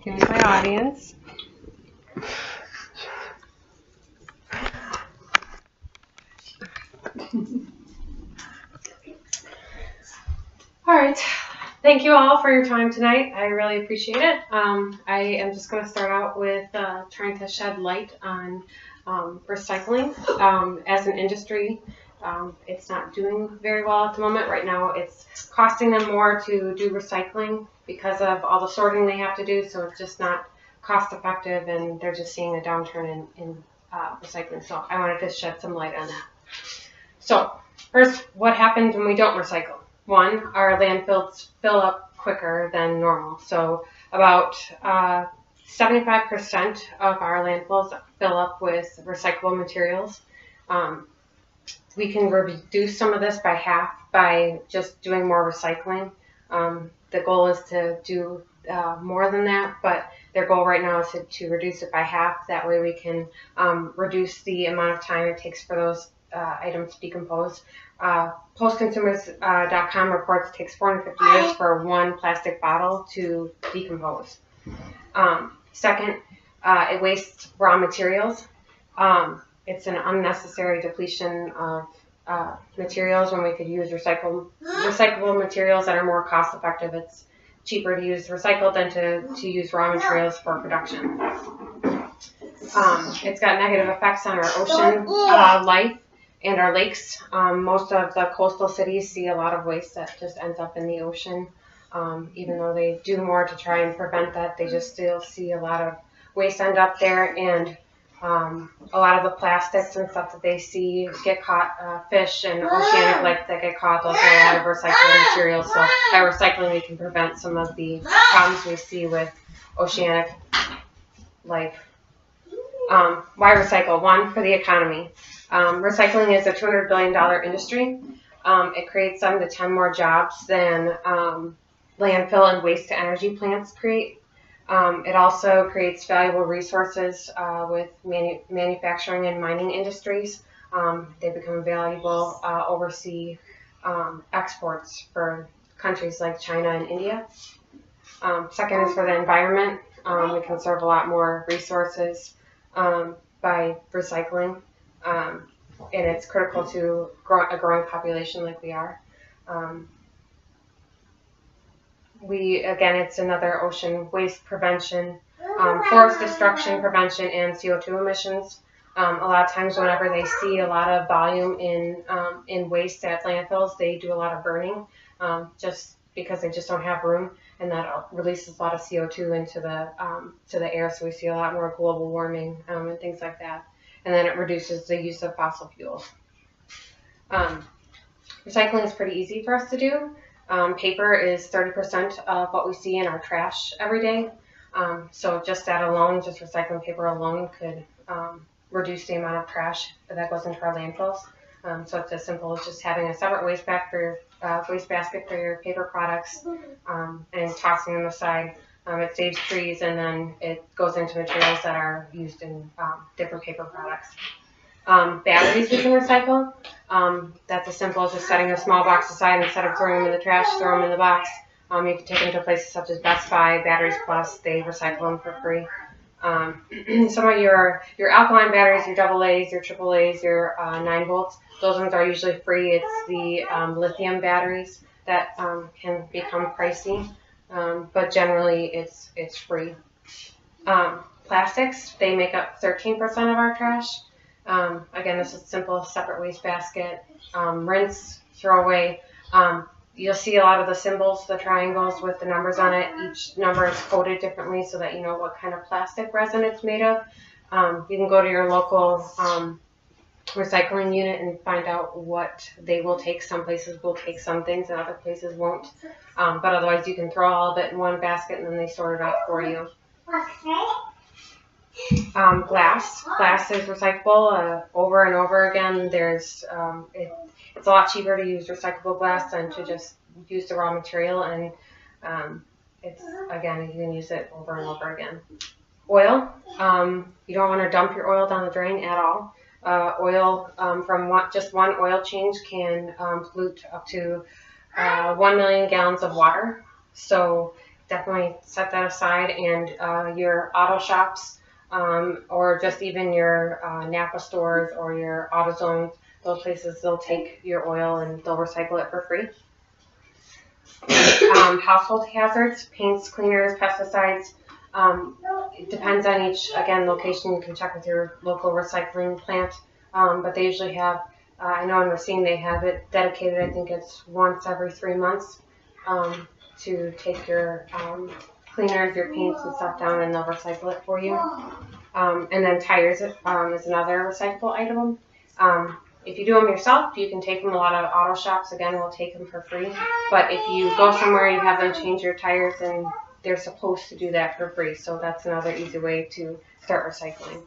Here's my audience. All right. Thank you all for your time tonight. I really appreciate it. I am just going to start out with trying to shed light on recycling. As an industry, it's not doing very well at the moment. Right now, it's costing them more to do recycling because of all the sorting they have to do, so it's just not cost effective, and they're just seeing a downturn in recycling. So I wanted to shed some light on that. So first, what happens when we don't recycle? One, our landfills fill up quicker than normal. So about 75% of our landfills fill up with recyclable materials. We can reduce some of this by half by just doing more recycling. The goal is to do more than that, but their goal right now is to reduce it by half. That way we can reduce the amount of time it takes for those items to decompose. Postconsumers.com reports it takes 450 years for one plastic bottle to decompose. Second, it wastes raw materials. It's an unnecessary depletion of materials when we could use recyclable materials that are more cost effective. It's cheaper to use recycled than to use raw materials for production. It's got negative effects on our ocean life and our lakes. Most of the coastal cities see a lot of waste that just ends up in the ocean. Even though they do more to try and prevent that, they just still see a lot of waste end up there, and a lot of the plastics and stuff that they see get caught, fish and oceanic life that get caught, those are a lot of recyclable materials. So by recycling, we can prevent some of the problems we see with oceanic life. Why recycle? One, for the economy. Recycling is a $200 billion industry. It creates 7 to 10 more jobs than landfill and waste to energy plants create. It also creates valuable resources with manufacturing and mining industries. They become valuable overseas exports for countries like China and India. Second is for the environment. We conserve a lot more resources by recycling. And it's critical to a growing population like we are. Again, it's another ocean waste prevention, forest destruction prevention, and CO2 emissions. A lot of times whenever they see a lot of volume in waste at landfills, they do a lot of burning just because they just don't have room, and that releases a lot of CO2 into the air, so we see a lot more global warming and things like that. And then it reduces the use of fossil fuels. Recycling is pretty easy for us to do. Paper is 30% of what we see in our trash every day. So just that alone, just recycling paper alone could reduce the amount of trash that goes into our landfills. So it's as simple as just having a separate waste basket for your paper products and tossing them aside. It saves trees, and then it goes into materials that are used in different paper products. Batteries we can recycle. That's as simple as just setting a small box aside instead of throwing them in the trash, throw them in the box. You can take them to places such as Best Buy, Batteries Plus. They recycle them for free. Some of your alkaline batteries, your AA's, your AAA's, your 9 volts, those ones are usually free. It's the lithium batteries that can become pricey. But generally it's free. Plastics, they make up 13% of our trash. Again, this is simple, separate waste basket, rinse, throw away. You'll see a lot of the symbols, the triangles with the numbers on it. Each number is coded differently so that you know what kind of plastic resin it's made of. You can go to your local recycling unit and find out what they will take. Some places will take some things and other places won't. But otherwise you can throw all of it in one basket and then they sort it out for you. Glass is recyclable over and over again. It's a lot cheaper to use recyclable glass than to just use the raw material, and you can use it over and over again. Oil, you don't want to dump your oil down the drain at all. Oil from just one oil change can pollute up to 1 million gallons of water. So definitely set that aside. And your auto shops, or just even your Napa stores or your AutoZones, those places, they'll take your oil and they'll recycle it for free. Household hazards, paints, cleaners, pesticides. It depends on each, again, location. You can check with your local recycling plant, but they usually have, I know in Racine they have it dedicated, I think it's once every 3 months, to take your cleaners, your paints and stuff down, and they'll recycle it for you. And then tires is another recyclable item. If you do them yourself, you can take them. A lot of auto shops, again, will take them for free. But if you go somewhere, you have them change your tires, and they're supposed to do that for free. So that's another easy way to start recycling.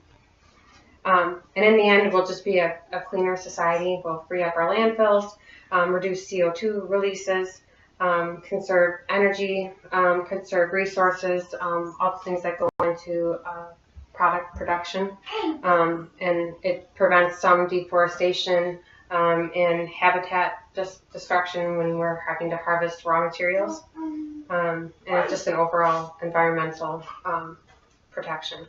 And in the end, we'll just be a cleaner society. We'll free up our landfills, reduce CO2 releases, conserve energy, conserve resources, all the things that go into product production, and it prevents some deforestation and habitat destruction when we're having to harvest raw materials, and it's just an overall environmental protection.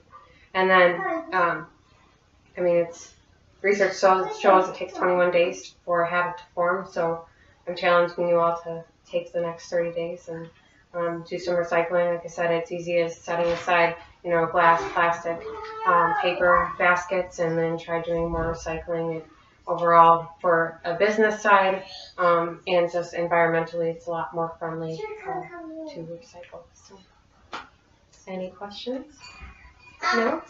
And then, I mean, it's research shows it takes 21 days for a habit to form, so I'm challenging you all to take the next 30 days and do some recycling. Like I said, it's easy as setting aside, glass, plastic, paper baskets, and then try doing more recycling. Overall, for a business side, and just environmentally, it's a lot more friendly to recycle. So, any questions? No?